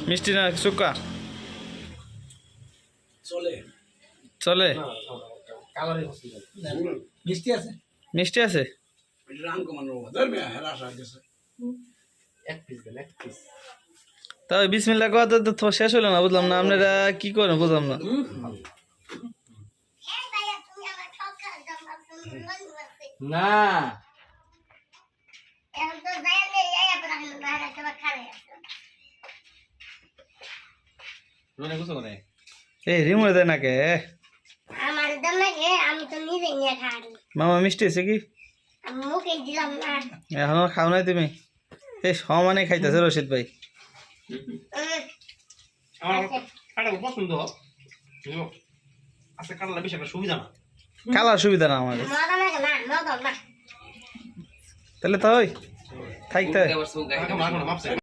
মিষ্টি না সুক্কা চলে মিষ্টি আছে তাই বিসমিল্লাহ কথা তো শেষ হলো না বুঝলাম না আপনারা কি করেন বুঝলাম না না এই রিমোট দেয় না কে আমার দাম লাগে আমি তো নিজে নিয়ে খাই মামা মিষ্টি আছে কি আমি মুখে দিলাম না এখনো খাও নাই তুমি এই সমানে খাইতেছে রশিদ ভাই আমার কাটার পছন্দ আছে কাটালা বেশি একটা সুবিধা না কালার সুবিধা না আমার মজা লাগে না মজা না তাহলে তো ওই থাকতে মাপছে